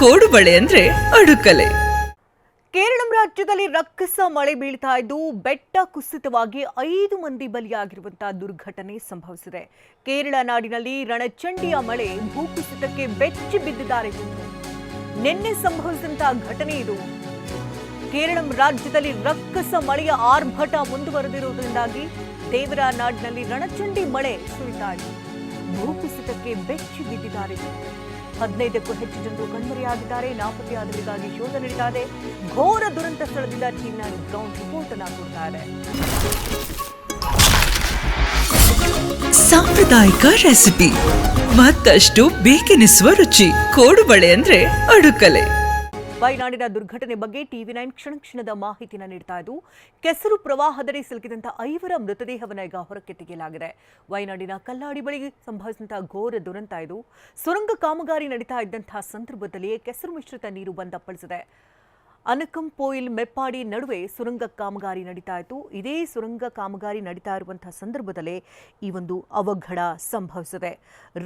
ಕೋಡುಬಳೆ ಅಂದ್ರೆ ಅಡುಕಲೆ. ಕೇರಳ ರಾಜ್ಯದಲ್ಲಿ ರಕ್ಕಸ ಮಳೆ ಬೀಳ್ತಾ ಇದ್ದು ಬೆಟ್ಟ ಕುಸಿತವಾಗಿ 5 ಮಂದಿ ಬಲಿಯಾಗಿರುವಂತಹ ದುರ್ಘಟನೆ ಸಂಭವಿಸಿದೆ. ಕೇರಳ ನಾಡಿನಲ್ಲಿ ರಣಚಂಡಿಯ ಮಳೆ ಭೂಕುಸಿತಕ್ಕೆ ಬೆಚ್ಚಿ ಬಿದ್ದಿದ್ದಾರೆ. ನಿನ್ನೆ ಸಂಭವಿಸಿದಂತಹ ಘಟನೆ ಇದು. ಕೇರಳ ರಾಜ್ಯದಲ್ಲಿ ರಕ್ಕಸ ಮಳೆಯ ಆರ್ಭಟ ಮುಂದುವರೆದಿರುವುದರಿಂದಾಗಿ ದೇವರ ನಾಡಿನಲ್ಲಿ ರಣಚಂಡಿ ಮಳೆ ಸುರಿತಾ ಇದೆ. ಭೂಕುಸಿತಕ್ಕೆ ಬೆಚ್ಚಿ ಬಿದ್ದಿದ್ದಾರೆ. 15ಕ್ಕೂ ಹೆಚ್ಚು ಜನರು ಕಣ್ಮರೆಯಾಗಿದ್ದಾರೆ. ನಾಪತ್ತೆಯಾದವರಿಗಾಗಿ ಶೋಧ ನಡೀತಾ ಇದೆ. ಘೋರ ದುರಂತ ಸ್ಥಳದಿಂದ ಟಿವಿ9 ಗ್ರೌಂಡ್ ರಿಪೋರ್ಟ್ ಅನ್ನು ಕೊಡ್ತಾ ಇದೆ. ಸಾಂಪ್ರದಾಯಿಕ ರೆಸಿಪಿ, ಮತ್ತಷ್ಟು ಬೇಕೆನಿಸುವ ರುಚಿ. ಕೋಡುಬಳೆ ಅಂದ್ರೆ ಅಡುಕಲೆ. ವಯನಾಡಿನ ದುರ್ಘಟನೆ ಬಗ್ಗೆ ಟಿವಿ9 ಕ್ಷಣದ ಮಾಹಿತಿಯನ್ನು ನೀಡ್ತಾ ಇದ್ದು, ಕೆಸರು ಪ್ರವಾಹದಡಿ ಸಿಲುಕಿದಂತಹ 5 ಮೃತದೇಹವನ್ನು ಈಗ ಹೊರಕ್ಕೆ ತೆಗೆಯಲಾಗಿದೆ. ವಯನಾಡಿನ ಕಲ್ಲಾಡಿ ಬಳಿ ಸಂಭವಿಸಿದಂತಹ ಘೋರ ದುರಂತ ಇದು. ಸುರಂಗ ಕಾಮಗಾರಿ ನಡೀತಾ ಇದ್ದಂತಹ ಸಂದರ್ಭದಲ್ಲಿಯೇ ಕೆಸರು ಮಿಶ್ರಿತ ನೀರು ಬಂದಪ್ಪಳಿಸಿದೆ. ಅನಕಂಪೋಯಿಲ್ ಮೆಪ್ಪಾಡಿ ನಡುವೆ ಸುರಂಗ ಕಾಮಗಾರಿ ನಡೀತಾ ಇತ್ತು. ಇದೇ ಸುರಂಗ ಕಾಮಗಾರಿ ನಡೀತಾ ಇರುವಂತಹ ಸಂದರ್ಭದಲ್ಲೇ ಈ ಒಂದು ಅವಘಡ ಸಂಭವಿಸಿದೆ.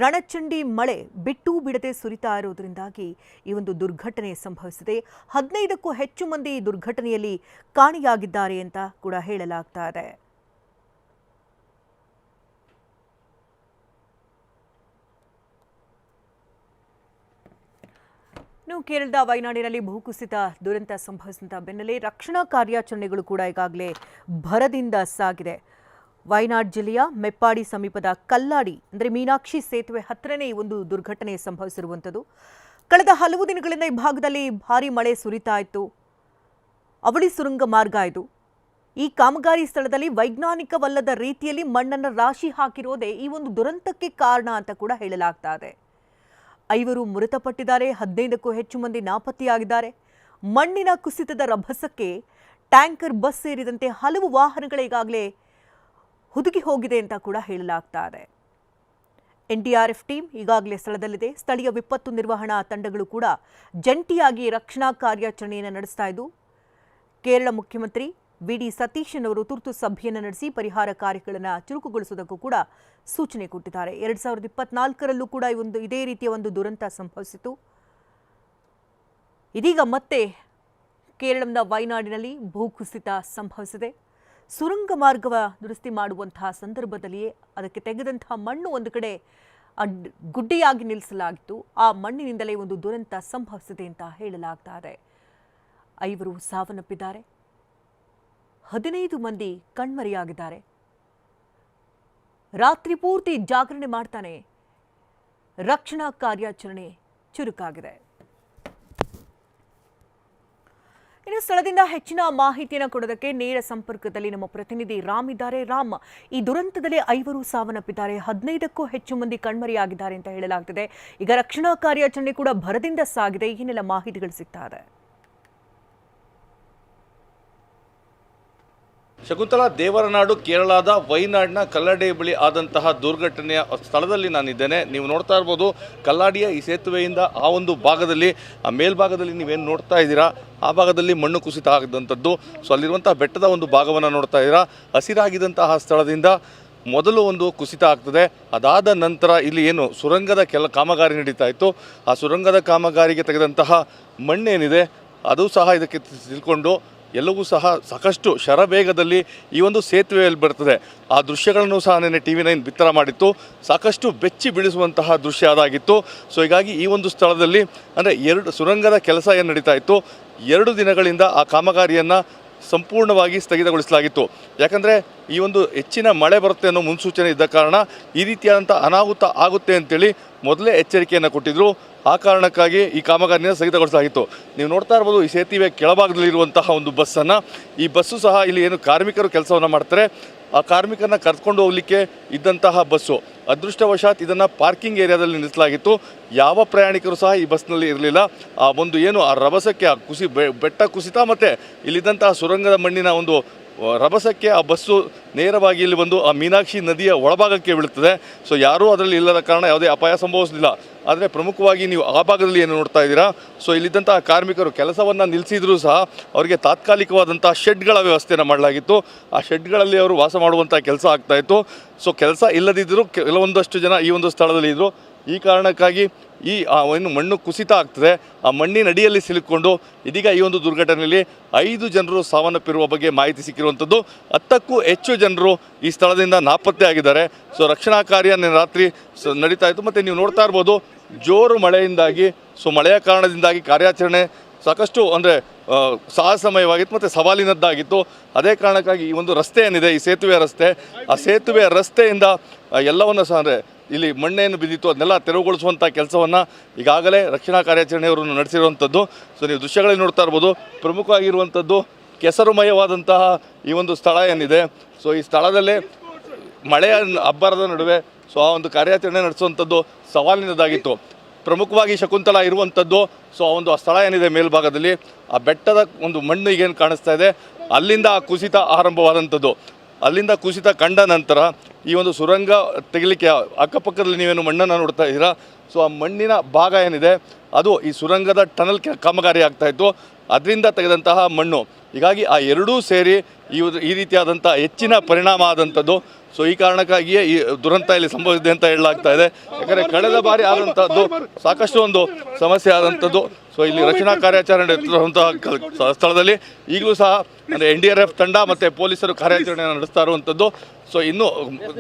ರಣಚಂಡಿ ಮಳೆ ಬಿಟ್ಟು ಬಿಡದೆ ಸುರಿತಾ ಇರುವುದರಿಂದಾಗಿ ಈ ಒಂದು ದುರ್ಘಟನೆ ಸಂಭವಿಸಿದೆ. 15ಕ್ಕೂ ಹೆಚ್ಚು ಮಂದಿ ದುರ್ಘಟನೆಯಲ್ಲಿ ಕಾಣೆಯಾಗಿದ್ದಾರೆ ಅಂತ ಕೂಡ ಹೇಳಲಾಗ್ತಾ ಇದೆ. ಕೇರಳದ ವಯನಾಡಿನಲ್ಲಿ ಭೂಕುಸಿತ ದುರಂತ ಸಂಭವಿಸಿದ ಬೆನ್ನಲ್ಲೇ ರಕ್ಷಣಾ ಕಾರ್ಯಾಚರಣೆಗಳು ಕೂಡ ಈಗಾಗಲೇ ಭರದಿಂದ ಸಾಗಿದೆ. ವಯನಾಡ್ ಜಿಲ್ಲೆಯ ಮೆಪ್ಪಾಡಿ ಸಮೀಪದ ಕಲ್ಲಾಡಿ ಅಂದರೆ ಮೀನಾಕ್ಷಿ ಸೇತುವೆ ಹತ್ತಿರನೇ ಈ ಒಂದು ದುರ್ಘಟನೆ ಸಂಭವಿಸಿರುವಂಥದ್ದು. ಕಳೆದ ಹಲವು ದಿನಗಳಿಂದ ಈ ಭಾಗದಲ್ಲಿ ಭಾರೀ ಮಳೆ ಸುರಿತಾ ಇತ್ತು. ಅವಳಿ ಸುರಂಗ ಮಾರ್ಗ ಇದು. ಈ ಕಾಮಗಾರಿ ಸ್ಥಳದಲ್ಲಿ ವೈಜ್ಞಾನಿಕವಲ್ಲದ ರೀತಿಯಲ್ಲಿ ಮಣ್ಣನ್ನು ರಾಶಿ ಹಾಕಿರೋದೇ ಈ ಒಂದು ದುರಂತಕ್ಕೆ ಕಾರಣ ಅಂತ ಕೂಡ ಹೇಳಲಾಗ್ತಾ ಇದೆ. 5 ಮೃತಪಟ್ಟಿದ್ದಾರೆ. 15ಕ್ಕೂ ಹೆಚ್ಚು ಮಂದಿ ನಾಪತ್ತೆಯಾಗಿದ್ದಾರೆ. ಮಣ್ಣಿನ ಕುಸಿತದ ರಭಸಕ್ಕೆ ಟ್ಯಾಂಕರ್ ಬಸ್ ಸೇರಿದಂತೆ ಹಲವು ವಾಹನಗಳು ಈಗಾಗಲೇ ಹುದುಗಿ ಹೋಗಿದೆ ಅಂತ ಕೂಡ ಹೇಳಲಾಗ್ತಾ ಇದೆ. ಎನ್ಡಿಆರ್ಎಫ್ ಟೀಮ್ ಈಗಾಗಲೇ ಸ್ಥಳದಲ್ಲಿದೆ. ಸ್ಥಳೀಯ ವಿಪತ್ತು ನಿರ್ವಹಣಾ ತಂಡಗಳು ಕೂಡ ಜಂಟಿಯಾಗಿ ರಕ್ಷಣಾ ಕಾರ್ಯಾಚರಣೆಯನ್ನು ನಡೆಸ್ತಾ ಇದ್ದು, ಕೇರಳ ಮುಖ್ಯಮಂತ್ರಿ ವಿ.ಡಿ. ಸತೀಶನ್ ಅವರು ತುರ್ತು ಸಭೆಯನ್ನು ನಡೆಸಿ ಪರಿಹಾರ ಕಾರ್ಯಗಳನ್ನು ಚುರುಕುಗೊಳಿಸುವುದಕ್ಕೂ ಕೂಡ ಸೂಚನೆ ಕೊಟ್ಟಿದ್ದಾರೆ. 2024ರಲ್ಲೂ ಕೂಡ ಇದೇ ರೀತಿಯ ಒಂದು ದುರಂತ ಸಂಭವಿಸಿತು. ಇದೀಗ ಮತ್ತೆ ಕೇರಳದ ವಯನಾಡಿನಲ್ಲಿ ಭೂಕುಸಿತ ಸಂಭವಿಸಿದೆ. ಸುರಂಗ ಮಾರ್ಗವ ದುರಸ್ತಿ ಮಾಡುವಂತಹ ಸಂದರ್ಭದಲ್ಲಿಯೇ ಅದಕ್ಕೆ ತೆಗೆದಂತಹ ಮಣ್ಣು ಒಂದು ಕಡೆ ಗುಡ್ಡೆಯಾಗಿ ನಿಲ್ಲಿಸಲಾಗಿತ್ತು. ಆ ಮಣ್ಣಿನಿಂದಲೇ ಒಂದು ದುರಂತ ಸಂಭವಿಸಿದೆ ಅಂತ ಹೇಳಲಾಗ್ತಾ ಇದೆ. 5 ಸಾವನ್ನಪ್ಪಿದ್ದಾರೆ. 15 ಮಂದಿ ಕಣ್ಮರೆಯಾಗಿದ್ದಾರೆ. ರಾತ್ರಿ ಪೂರ್ತಿ ಜಾಗರಣೆ ಮಾಡ್ತಾನೆ ರಕ್ಷಣಾ ಕಾರ್ಯಾಚರಣೆ ಚುರುಕಾಗಿದೆ. ಇನ್ನು ಸ್ಥಳದಿಂದ ಹೆಚ್ಚಿನ ಮಾಹಿತಿಯನ್ನು ಕೊಡೋದಕ್ಕೆ ನೇರ ಸಂಪರ್ಕದಲ್ಲಿ ನಮ್ಮ ಪ್ರತಿನಿಧಿ ರಾಮ್ ಇದ್ದಾರೆ. ರಾಮ್, ಈ ದುರಂತದಲ್ಲಿ 5 ಸಾವನ್ನಪ್ಪಿದ್ದಾರೆ, 15ಕ್ಕೂ ಹೆಚ್ಚು ಮಂದಿ ಕಣ್ಮರೆಯಾಗಿದ್ದಾರೆ ಅಂತ ಹೇಳಲಾಗ್ತಿದೆ. ಈಗ ರಕ್ಷಣಾ ಕಾರ್ಯಾಚರಣೆ ಕೂಡ ಭರದಿಂದ ಸಾಗಿದೆ. ಏನೆಲ್ಲ ಮಾಹಿತಿಗಳು ಸಿಗ್ತಾ ಇದೆ? ಶಕುಂತಲಾ, ದೇವರನಾಡು ಕೇರಳದ ವಯನಾಡಿನ ಕಲ್ಲಾಡಿ ಬಳಿ ಆದಂತಹ ದುರ್ಘಟನೆಯ ಸ್ಥಳದಲ್ಲಿ ನಾನಿದ್ದೇನೆ. ನೀವು ನೋಡ್ತಾ ಇರ್ಬೋದು, ಕಲ್ಲಾಡಿಯ ಈ ಸೇತುವೆಯಿಂದ ಆ ಒಂದು ಭಾಗದಲ್ಲಿ, ಆ ಮೇಲ್ಭಾಗದಲ್ಲಿ ನೀವೇನು ನೋಡ್ತಾ ಇದ್ದೀರಾ, ಆ ಭಾಗದಲ್ಲಿ ಮಣ್ಣು ಕುಸಿತ ಆಗಿದ್ದಂಥದ್ದು. ಸೊ ಅಲ್ಲಿರುವಂತಹ ಬೆಟ್ಟದ ಒಂದು ಭಾಗವನ್ನು ನೋಡ್ತಾ ಇದ್ದೀರಾ. ಹಸಿರಾಗಿದ್ದಂತಹ ಸ್ಥಳದಿಂದ ಮೊದಲು ಒಂದು ಕುಸಿತ ಆಗ್ತದೆ. ಅದಾದ ನಂತರ ಇಲ್ಲಿ ಏನು ಸುರಂಗದ ಕಾಮಗಾರಿ ನಡೀತಾ ಇತ್ತು, ಆ ಸುರಂಗದ ಕಾಮಗಾರಿಗೆ ತೆಗೆದಂತಹ ಮಣ್ಣೇನಿದೆ ಅದು ಸಹ ಇದಕ್ಕೆ ತಿಳ್ಕೊಂಡು ಎಲ್ಲವೂ ಸಹ ಸಾಕಷ್ಟು ಶರವೇಗದಲ್ಲಿ ಈ ಒಂದು ಸೇತುವೆಯಲ್ಲಿ ಬರ್ತದೆ. ಆ ದೃಶ್ಯಗಳನ್ನು ಸಹ ನೆನ್ನೆ ಟಿವಿ9 ಬಿತ್ತರ ಮಾಡಿತ್ತು. ಸಾಕಷ್ಟು ಬೆಚ್ಚಿ ಬೀಳಿಸುವಂತಹ ದೃಶ್ಯ ಅದಾಗಿತ್ತು. ಸೊ ಹೀಗಾಗಿ ಈ ಒಂದು ಸ್ಥಳದಲ್ಲಿ ಅಂದರೆ 2 ಸುರಂಗದ ಕೆಲಸ ಏನು ನಡೀತಾ ಇತ್ತು, 2 ದಿನಗಳಿಂದ ಆ ಕಾಮಗಾರಿಯನ್ನು ಸಂಪೂರ್ಣವಾಗಿ ಸ್ಥಗಿತಗೊಳಿಸಲಾಗಿತ್ತು. ಯಾಕಂದರೆ ಈ ಒಂದು ಹೆಚ್ಚಿನ ಮಳೆ ಬರುತ್ತೆ ಅನ್ನೋ ಮುನ್ಸೂಚನೆ ಇದ್ದ ಕಾರಣ ಈ ರೀತಿಯಾದಂಥ ಅನಾಹುತ ಆಗುತ್ತೆ ಅಂತೇಳಿ ಮೊದಲೇ ಎಚ್ಚರಿಕೆಯನ್ನು ಕೊಟ್ಟಿದ್ದರು. ಆ ಕಾರಣಕ್ಕಾಗಿ ಈ ಕಾಮಗಾರಿಯನ್ನು ಸ್ಥಗಿತಗೊಳಿಸಲಾಗಿತ್ತು. ನೀವು ನೋಡ್ತಾ ಇರ್ಬೋದು, ಈ ಸೇತುವೆ ಕೆಳಭಾಗದಲ್ಲಿರುವಂತಹ ಒಂದು ಬಸ್ಸನ್ನು, ಈ ಬಸ್ಸು ಸಹ ಇಲ್ಲಿ ಏನು ಕಾರ್ಮಿಕರು ಕೆಲಸವನ್ನು ಮಾಡ್ತಾರೆ, ಆ ಕಾರ್ಮಿಕರನ್ನ ಕರ್ಕೊಂಡು ಹೋಗಲಿಕ್ಕೆ ಇದ್ದಂತಹ ಬಸ್ಸು. ಅದೃಷ್ಟವಶಾತ್ ಇದನ್ನು ಪಾರ್ಕಿಂಗ್ ಏರಿಯಾದಲ್ಲಿ ನಿಲ್ಲಿಸಲಾಗಿತ್ತು. ಯಾವ ಪ್ರಯಾಣಿಕರು ಸಹ ಈ ಬಸ್ನಲ್ಲಿ ಇರಲಿಲ್ಲ. ಆ ಒಂದು ಏನು ಆ ರಭಸಕ್ಕೆ, ಆ ಬೆಟ್ಟ ಕುಸಿತ ಮತ್ತು ಇಲ್ಲಿದ್ದಂತಹ ಸುರಂಗದ ಮಣ್ಣಿನ ಒಂದು ರಭಸಕ್ಕೆ ಆ ಬಸ್ಸು ನೇರವಾಗಿ ಇಲ್ಲಿ ಬಂದು ಆ ಮೀನಾಕ್ಷಿ ನದಿಯ ಒಳಭಾಗಕ್ಕೆ ಬೀಳುತ್ತದೆ. ಸೊ ಯಾರೂ ಅದರಲ್ಲಿ ಇಲ್ಲದ ಕಾರಣ ಯಾವುದೇ ಅಪಾಯ ಸಂಭವಿಸಲಿಲ್ಲ. ಆದರೆ ಪ್ರಮುಖವಾಗಿ ನೀವು ಆ ಭಾಗದಲ್ಲಿ ಏನು ನೋಡ್ತಾ ಇದ್ದೀರಾ, ಸೊ ಇಲ್ಲಿದ್ದಂತಹ ಕಾರ್ಮಿಕರು ಕೆಲಸವನ್ನು ನಿಲ್ಲಿಸಿದರೂ ಸಹ ಅವರಿಗೆ ತಾತ್ಕಾಲಿಕವಾದಂಥ ಶೆಡ್ಗಳ ವ್ಯವಸ್ಥೆಯನ್ನು ಮಾಡಲಾಗಿತ್ತು. ಆ ಶೆಡ್ಗಳಲ್ಲಿ ಅವರು ವಾಸ ಮಾಡುವಂಥ ಕೆಲಸ ಆಗ್ತಾಯಿತ್ತು. ಸೊ ಕೆಲಸ ಇಲ್ಲದಿದ್ದರೂ ಕೆಲವೊಂದಷ್ಟು ಜನ ಈ ಒಂದು ಸ್ಥಳದಲ್ಲಿ ಇದ್ದರು. ಈ ಕಾರಣಕ್ಕಾಗಿ ಏನು ಮಣ್ಣು ಕುಸಿತ ಆಗ್ತದೆ, ಆ ಮಣ್ಣಿನ ಅಡಿಯಲ್ಲಿ ಸಿಲುಕೊಂಡು ಇದೀಗ ಈ ಒಂದು ದುರ್ಘಟನೆಯಲ್ಲಿ 5 ಜನರು ಸಾವನ್ನಪ್ಪಿರುವ ಬಗ್ಗೆ ಮಾಹಿತಿ ಸಿಕ್ಕಿರುವಂಥದ್ದು. 10ಕ್ಕೂ ಹೆಚ್ಚು ಜನರು ಈ ಸ್ಥಳದಿಂದ ನಾಪತ್ತೆ ಆಗಿದ್ದಾರೆ. ಸೊ ರಕ್ಷಣಾ ಕಾರ್ಯ ರಾತ್ರಿ ನಡೀತಾ ಇತ್ತು. ಮತ್ತು ನೀವು ನೋಡ್ತಾ ಇರ್ಬೋದು, ಜೋರು ಮಳೆಯಿಂದಾಗಿ, ಸೊ ಮಳೆಯ ಕಾರಣದಿಂದಾಗಿ ಕಾರ್ಯಾಚರಣೆ ಸಾಕಷ್ಟು ಅಂದರೆ ಸಾಹಸಮಯವಾಗಿತ್ತು ಮತ್ತು ಸವಾಲಿನದ್ದಾಗಿತ್ತು. ಅದೇ ಕಾರಣಕ್ಕಾಗಿ ಈ ಒಂದು ರಸ್ತೆ ಏನಿದೆ, ಈ ಸೇತುವೆ ರಸ್ತೆ, ಆ ಸೇತುವೆ ರಸ್ತೆಯಿಂದ ಎಲ್ಲವನ್ನು ಸಹ ಅಂದರೆ ಇಲ್ಲಿ ಮಣ್ಣೇನು ಬಿದ್ದಿತ್ತು ಅದನ್ನೆಲ್ಲ ತೆರವುಗೊಳಿಸುವಂಥ ಕೆಲಸವನ್ನು ಈಗಾಗಲೇ ರಕ್ಷಣಾ ಕಾರ್ಯಾಚರಣೆಯವರು ನಡೆಸಿರುವಂಥದ್ದು. ಸೊ ನೀವು ದೃಶ್ಯಗಳಲ್ಲಿ ನೋಡ್ತಾ ಇರ್ಬೋದು, ಪ್ರಮುಖವಾಗಿರುವಂಥದ್ದು ಕೆಸರುಮಯವಾದಂತಹ ಈ ಒಂದು ಸ್ಥಳ ಏನಿದೆ. ಸೊ ಈ ಸ್ಥಳದಲ್ಲೇ ಮಳೆಯ ಅಬ್ಬರದ ನಡುವೆ ಸೊ ಆ ಒಂದು ಕಾರ್ಯಾಚರಣೆ ನಡೆಸುವಂಥದ್ದು ಸವಾಲಿನದಾಗಿತ್ತು. ಪ್ರಮುಖವಾಗಿ ಶಕುಂತಲಾ ಇರುವಂಥದ್ದು ಸೊ ಆ ಒಂದು ಸ್ಥಳ ಏನಿದೆ ಮೇಲ್ಭಾಗದಲ್ಲಿ, ಆ ಬೆಟ್ಟದ ಒಂದು ಮಣ್ಣು ಈಗೇನು ಕಾಣಿಸ್ತಾ ಇದೆ ಅಲ್ಲಿಂದ ಆ ಕುಸಿತ ಆರಂಭವಾದಂಥದ್ದು. ಅಲ್ಲಿಂದ ಕುಸಿತ ಕಂಡ ನಂತರ ಈ ಒಂದು ಸುರಂಗ ತೆಗಿಲಿಕ್ಕೆ ಅಕ್ಕಪಕ್ಕದಲ್ಲಿ ನೀವೇನು ಮಣ್ಣನ್ನು ನೋಡ್ತಾ ಇದ್ದೀರಾ, ಸೊ ಆ ಮಣ್ಣಿನ ಭಾಗ ಏನಿದೆ ಅದು ಈ ಸುರಂಗದ ಟನಲ್ ಕಾಮಗಾರಿ ಆಗ್ತಾಯಿತ್ತು, ಅದರಿಂದ ತೆಗೆದಂತಹ ಮಣ್ಣು. ಹೀಗಾಗಿ ಆ ಎರಡೂ ಸೇರಿ ಈ ರೀತಿಯಾದಂಥ ಹೆಚ್ಚಿನ ಪರಿಣಾಮ ಆದಂಥದ್ದು. ಸೊ ಈ ಕಾರಣಕ್ಕಾಗಿಯೇ ಈ ದುರಂತ ಇಲ್ಲಿ ಸಂಭವಿಸಿದೆ ಅಂತ ಹೇಳಲಾಗ್ತಾ ಇದೆ. ಯಾಕಂದರೆ ಕಳೆದ ಬಾರಿ ಆದಂಥದ್ದು ಸಾಕಷ್ಟು ಒಂದು ಸಮಸ್ಯೆ ಆದಂಥದ್ದು. ಸೊ ಇಲ್ಲಿ ರಕ್ಷಣಾ ಕಾರ್ಯಾಚರಣೆ ನಡೆಸಿರುವಂತಹ ಸ್ಥಳದಲ್ಲಿ ಈಗಲೂ ಸಹ ಅಂದರೆ NDRF ತಂಡ ಮತ್ತು ಪೊಲೀಸರು ಕಾರ್ಯಾಚರಣೆಯನ್ನು ನಡೆಸ್ತಾ ಇರುವಂಥದ್ದು. ಸೊ ಇನ್ನೂ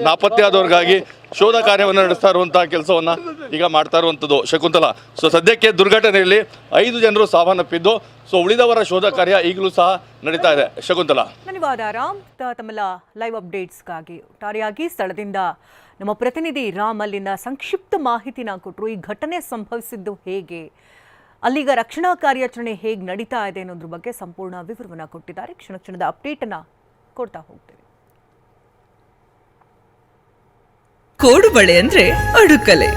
ನಾಪತ್ತೆಯಾದವ್ರಿಗಾಗಿ ಶೋಧ ಕಾರ್ಯವನ್ನು ನಡೆಸ್ತಾ ಇರುವಂತಹ ಕೆಲಸವನ್ನು ಈಗ ಮಾಡ್ತಾ ಇರುವಂಥದ್ದು ಶಕುಂತಲಾ. ಸೊ ಸದ್ಯಕ್ಕೆ ದುರ್ಘಟನೆಯಲ್ಲಿ 5 ಜನರು ಸಾವನ್ನಪ್ಪಿದ್ದು, ಸೊ ಉಳಿದವರ ಶೋಧ ಕಾರ್ಯ ಈಗಲೂ ಸಹ ನಡೀತಾ ಇದೆ. ಶಕುಂತಲಾ, ಧನ್ಯವಾದ ರಾಮ್. ತಮ್ಮೆಲ್ಲ ಲೈವ್ ಅಪ್ಡೇಟ್ಸ್ಗಾಗಿ ಒಟ್ಟಾರೆಯಾಗಿ ಸ್ಥಳದಿಂದ ನಮ್ಮ ಪ್ರತಿನಿಧಿ ರಾಮ್ ಅಲ್ಲಿನ ಸಂಕ್ಷಿಪ್ತ ಮಾಹಿತಿನ ಕೊಟ್ಟರು. ಈ ಘಟನೆ ಸಂಭವಿಸಿದ್ದು ಹೇಗೆ, ಅಲ್ಲಿಗ ರಕ್ಷಣಾ ಕಾರ್ಯಾಚರಣೆ ಹೇಗೆ ನಡೀತಾ ಇದೆ ಅನ್ನೋದ್ರ ಬಗ್ಗೆ ಸಂಪೂರ್ಣ ವಿವರವನ್ನು ಕೊಟ್ಟಿದ್ದಾರೆ. ಕ್ಷಣದ ಅಪ್ಡೇಟನ್ನು ಕೊಡ್ತಾ ಹೋಗ್ತೇವೆ. ಕೋಡುಬಳೆ ಅಂದ್ರೆ ಅಡುಕಲೆ.